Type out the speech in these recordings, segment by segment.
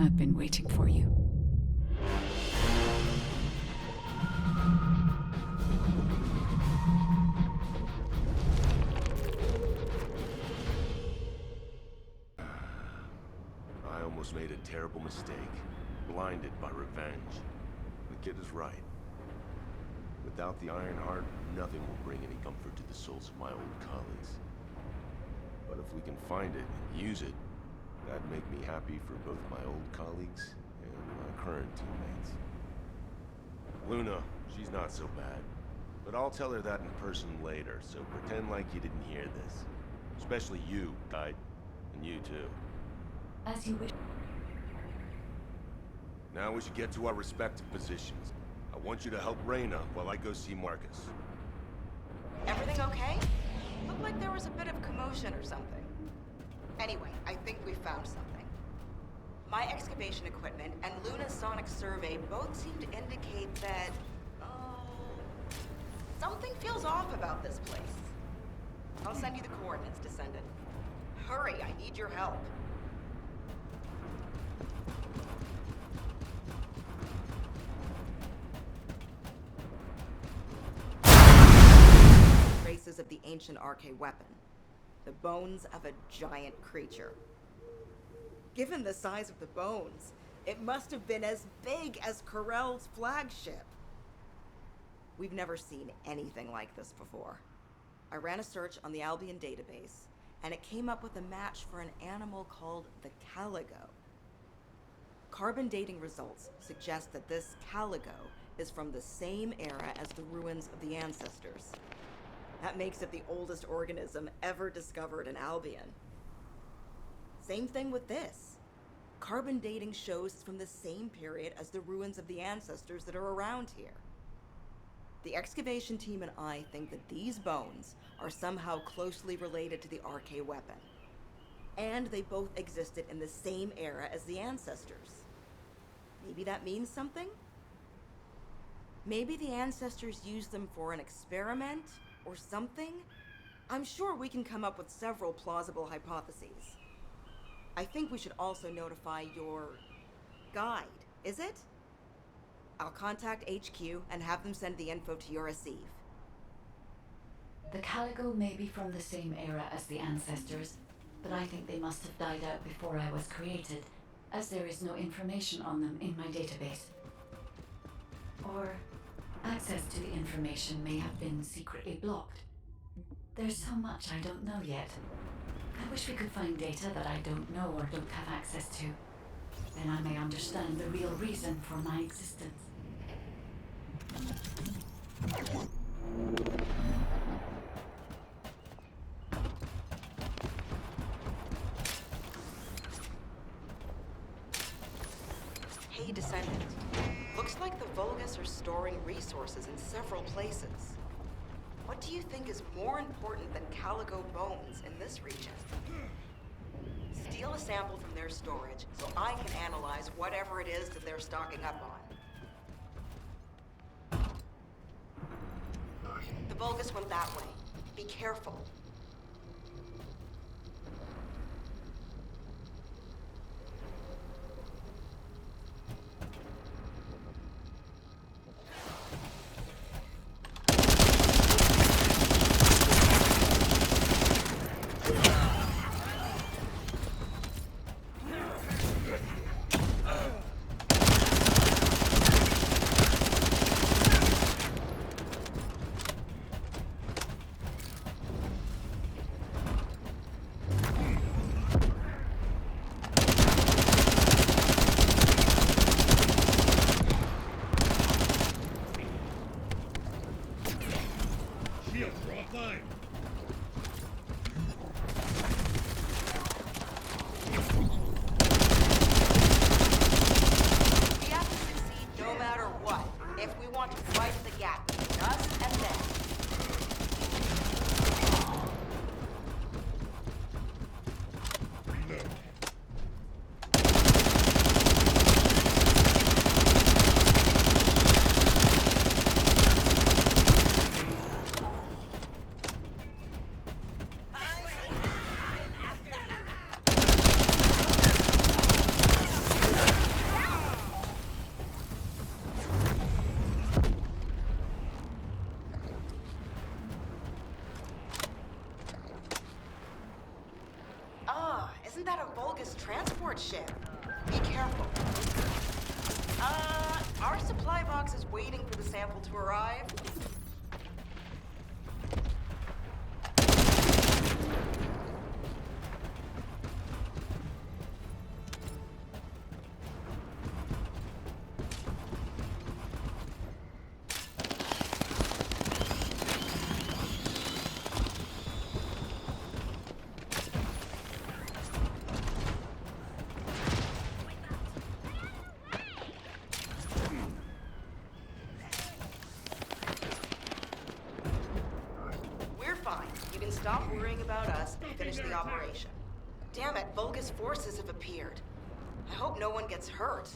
I've been waiting for you. I almost made a terrible mistake. Blinded by revenge. The kid is right. Without the Iron Heart, nothing will bring any comfort to the souls of my old colleagues. But if we can find it and use it, that'd make me happy for both my old colleagues and my current teammates. Luna, she's not so bad. But I'll tell her that in person later, so pretend like you didn't hear this. Especially you, Guide. And you too. As you wish. Now we should get to our respective positions. I want you to help Reyna while I go see Marcus. Everything okay? Looked like there was a bit of commotion or something. Anyway, I think we found something. My excavation equipment and Luna's sonic survey both seem to indicate that... something feels off about this place. I'll send you the coordinates, Descendant. Hurry, I need your help. Traces of the ancient RK weapon. The bones of a giant creature. Given the size of the bones, it must have been as big as Corell's flagship. We've never seen anything like this before. I ran a search on the Albion database, and it came up with a match for an animal called the caligo. Carbon dating results suggest that this caligo is from the same era as the ruins of the ancestors. That makes it the oldest organism ever discovered in Albion. Same thing with this. Carbon dating shows it's from the same period as the ruins of the ancestors that are around here. The excavation team and I think that these bones are somehow closely related to the RK weapon. And they both existed in the same era as the ancestors. Maybe that means something? Maybe the ancestors used them for an experiment or something? I'm sure we can come up with several plausible hypotheses. I think we should also notify your guide, is it? I'll contact HQ and have them send the info to your receive. The caligo may be from the same era as the ancestors, but I think they must have died out before I was created, as there is no information on them in my database. Or access to the information may have been secretly blocked. There's so much I don't know yet. I wish we could find data that I don't know or don't have access to. Then I may understand the real reason for my existence. Hey, Descendant. Looks like the Vulgus are storing resources in several places. What do you think is more important than caligo bones in this region? Steal a sample from their storage so I can analyze whatever it is that they're stocking up on. The Vulgus went that way. Be careful. supply box is waiting for the sample to arrive. You can stop worrying about us and finish the operation. Damn it, Vulgus forces have appeared. I hope no one gets hurt.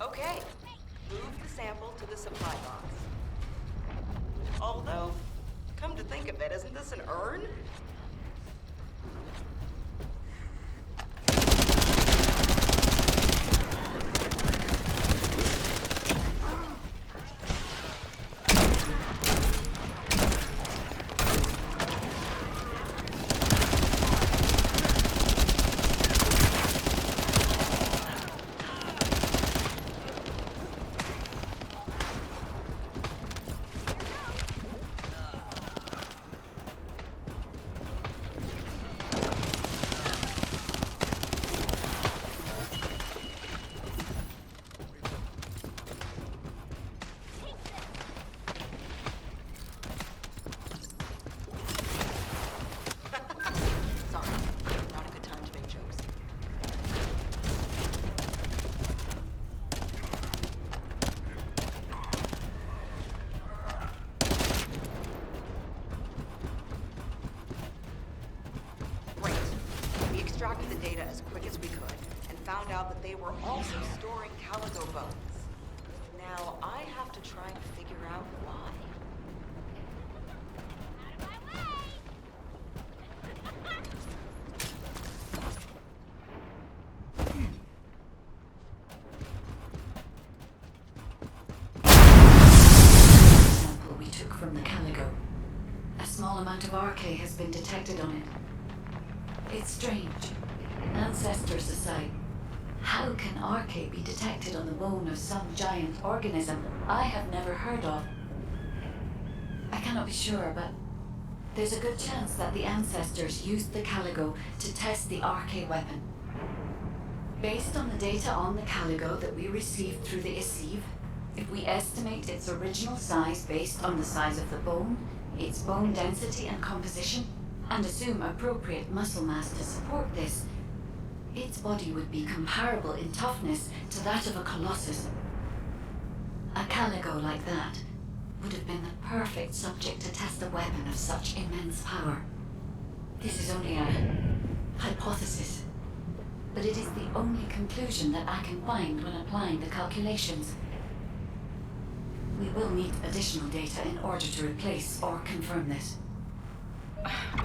Okay, move the sample to the supply box. Although, come to think of it, isn't this an urn? Extracted the data as quick as we could, and found out that they were also storing calico bones. Now, I have to try to figure out why. Sample we took from the calico. A small amount of RK has been detected on it. It's strange. Ancestors aside, how can RK be detected on the bone of some giant organism I have never heard of? I cannot be sure, but there's a good chance that the ancestors used the calico to test the RK weapon. Based on the data on the calico that we received through the Isiv, if we estimate its original size based on the size of the bone, its bone density and composition, and assume appropriate muscle mass to support this, its body would be comparable in toughness to that of a colossus. A calico like that would have been the perfect subject to test a weapon of such immense power. This is only a hypothesis, but it is the only conclusion that I can find when applying the calculations. We will need additional data in order to replace or confirm this.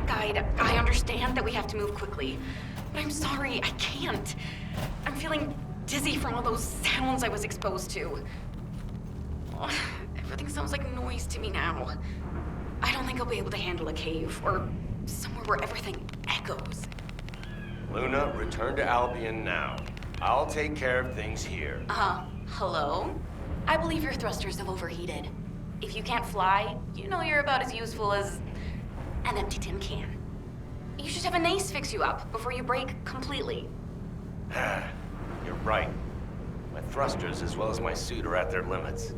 Guide, I understand that we have to move quickly, but I'm sorry, I can't. I'm feeling dizzy from all those sounds I was exposed to. Everything sounds like noise to me now. I don't think I'll be able to handle a cave, or somewhere where everything echoes. Luna, return to Albion now. I'll take care of things here. Hello? I believe your thrusters have overheated. If you can't fly, you know you're about as useful as an empty tin can. You should have an ace fix you up before you break completely. You're right. My thrusters as well as my suit are at their limits.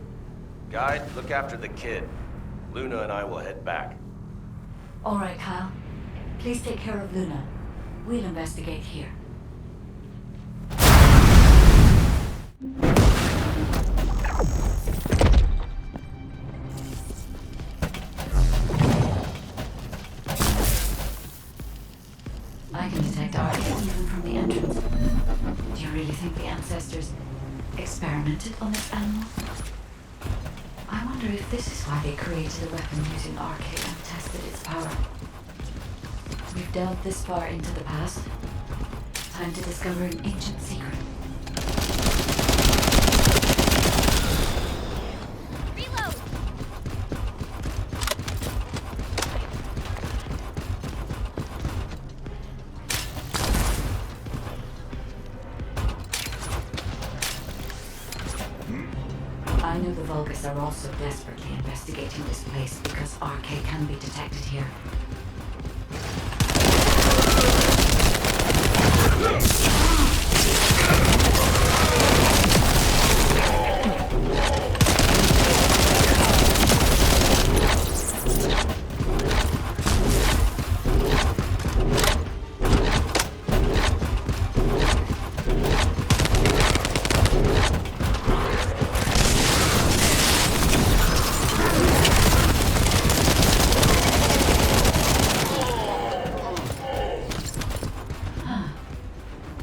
Guide, look after the kid. Luna and I will head back. All right, Kyle. Please take care of Luna. We'll investigate here. I can detect RK even from the entrance. Do you really think the ancestors experimented on this animal? I wonder wonder if this is why they created a weapon using arcade and tested its power. We've delved this far into the past. Time to discover an ancient secret. Reload! I know the Vulgus are also desperately investigating this place because RK can be detected here.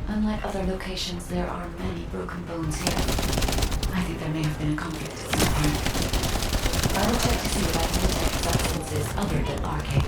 Unlike other locations, there are many broken bones here. I think there may have been a conflict at some point. I will check to see if I can detect substances other than arcane.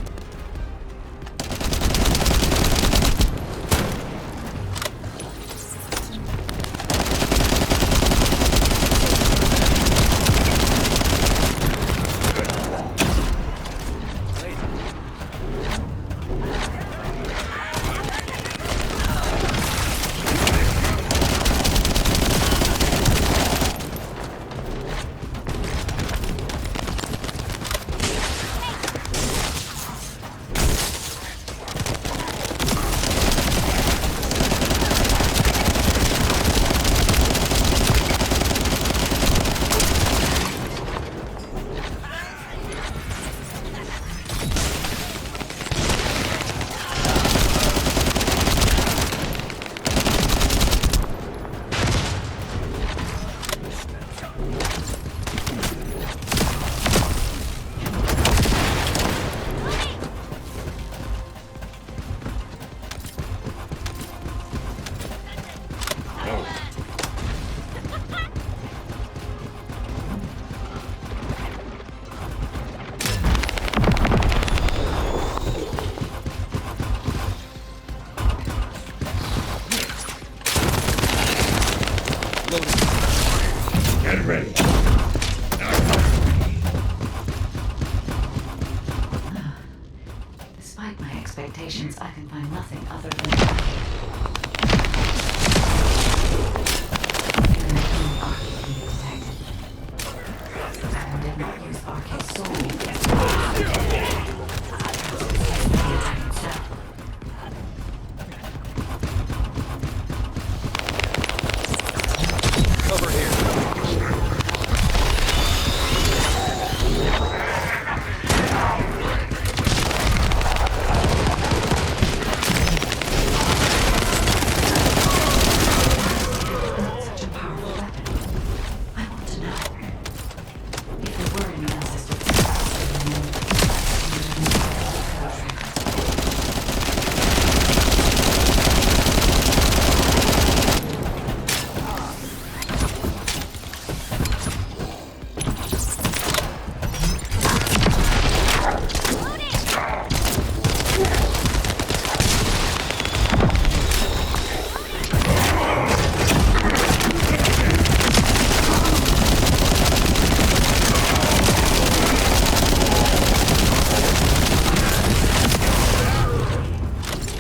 Get ready. Despite my expectations, I can find nothing other than arcane. Even the human arcane can be detected. The weapon did not use arcane solely against the attack itself. Over here. Such a powerful weapon. I want to know. If there were any ancestors,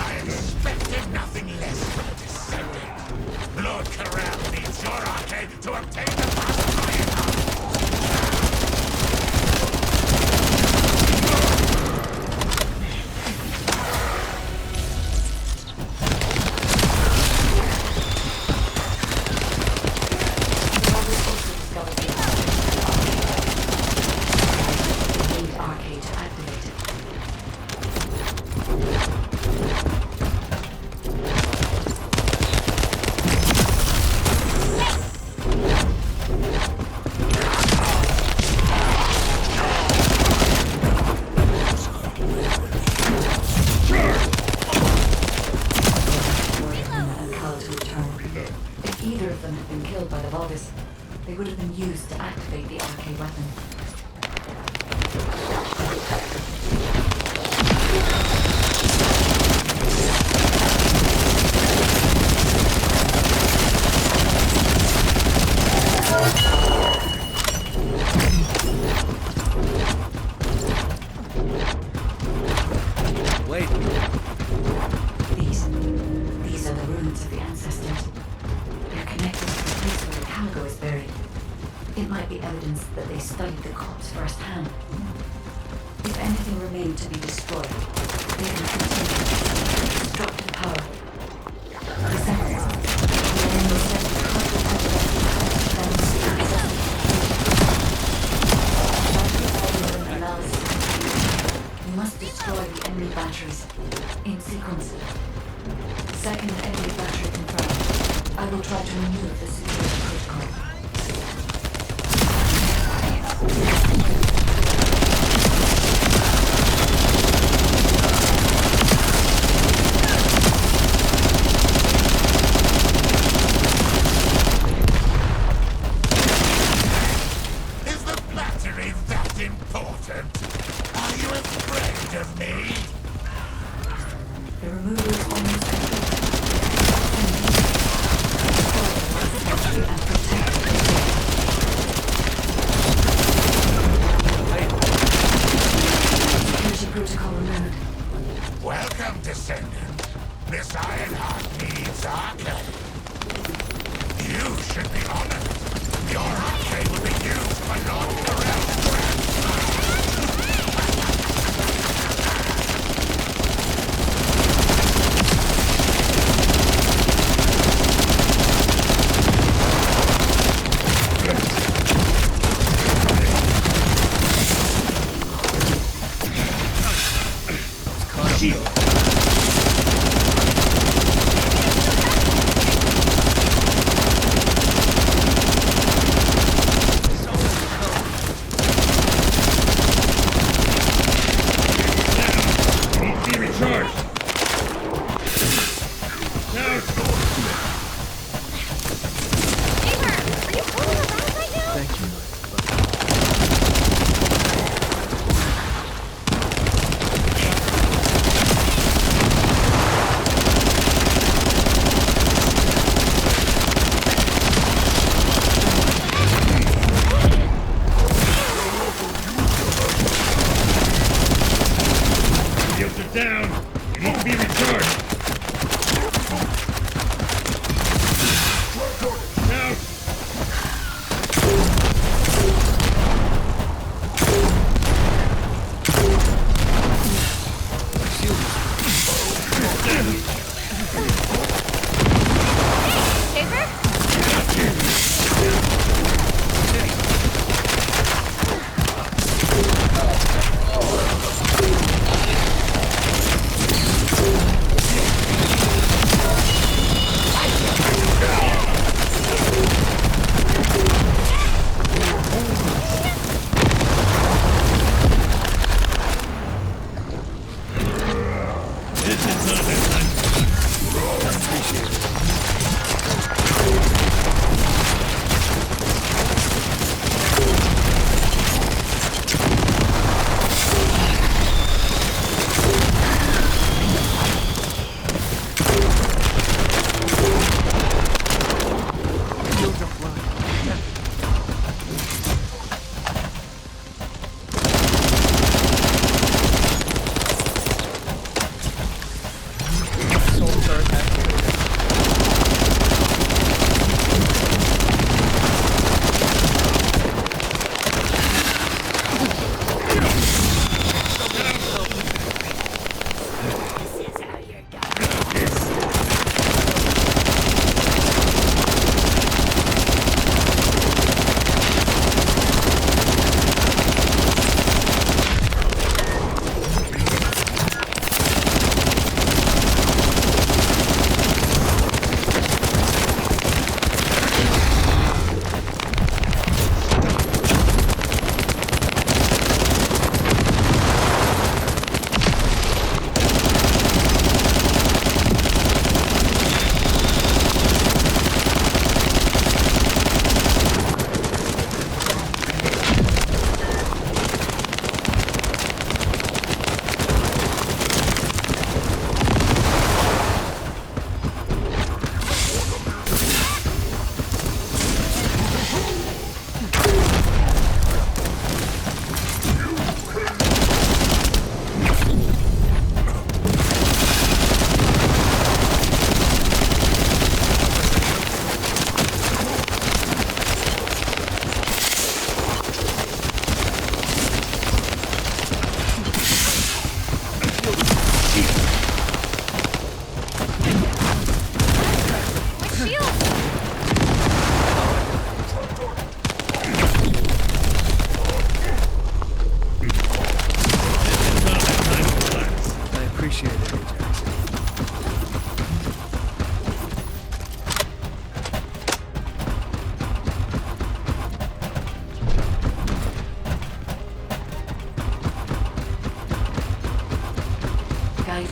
I expected nothing less from a descendant. Lord Corral needs your arcade to obtain the past arcade to activate it. If either of them had been killed by the Vulgus, they would have been used to activate the arcade weapon. Wait. These are the ruins of the ancestors. They're connected to the place where the Caligo is buried. It might be evidence that they studied the corpse firsthand. If anything remained to be destroyed, they can continue destructive power. Descendants, the enemy said the corpse had we must destroy the enemy batteries in sequence. Second enemy battery confirmed. I will try to remove the security protocol.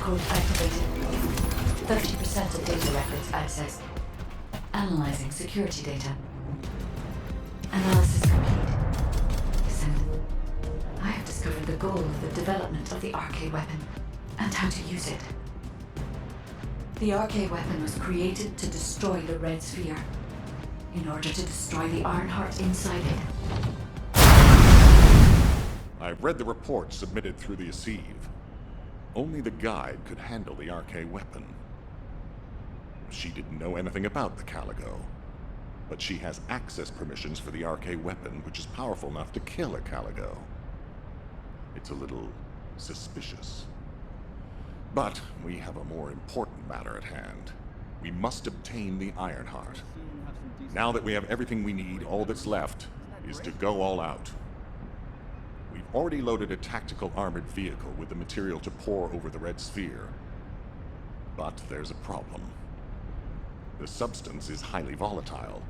code activated. 30% of data records accessed. Analyzing security data. Analysis complete. Descendant. I have discovered the goal of the development of the RK weapon and how to use it. The RK weapon was created to destroy the Red Sphere in order to destroy the Ironheart inside it. I've read the report submitted through the Assieve. Only the guide could handle the RK weapon. She didn't know anything about the Caligo, but she has access permissions for the RK weapon, which is powerful enough to kill a Caligo. It's a little suspicious. But we have a more important matter at hand. We must obtain the Ironheart. Now that we have everything we need, all that's left is to go all out. We've already loaded a tactical armored vehicle with the material to pour over the Red Sphere. But there's a problem. The substance is highly volatile,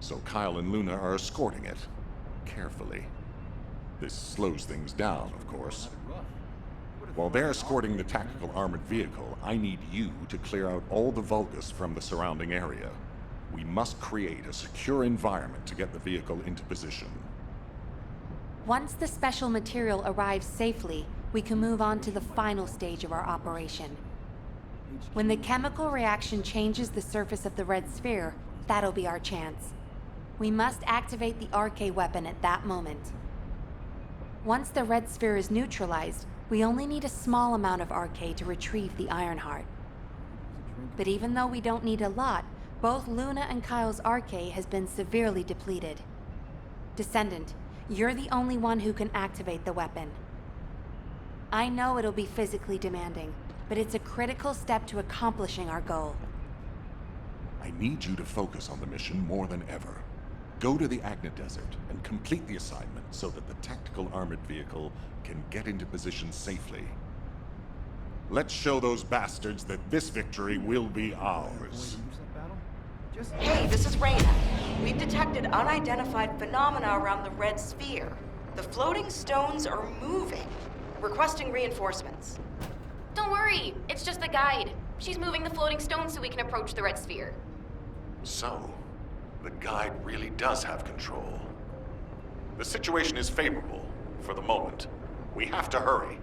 so Kyle and Luna are escorting it, carefully. This slows things down, of course. While they're escorting the tactical armored vehicle, I need you to clear out all the Vulgus from the surrounding area. We must create a secure environment to get the vehicle into position. Once the special material arrives safely, we can move on to the final stage of our operation. When the chemical reaction changes the surface of the Red Sphere, that'll be our chance. We must activate the RK weapon at that moment. Once the Red Sphere is neutralized, we only need a small amount of RK to retrieve the Ironheart. But even though we don't need a lot, both Luna and Kyle's RK has been severely depleted. Descendant, you're the only one who can activate the weapon. I know it'll be physically demanding, but it's a critical step to accomplishing our goal. I need you to focus on the mission more than ever. Go to the Agna Desert and complete the assignment so that the tactical armored vehicle can get into position safely. Let's show those bastards that this victory will be ours. Hey, this is Reyna. We've detected unidentified phenomena around the Red Sphere. The floating stones are moving. Requesting reinforcements. Don't worry, it's just the guide. She's moving the floating stones so we can approach the Red Sphere. So, the guide really does have control. The situation is favorable, for the moment. We have to hurry.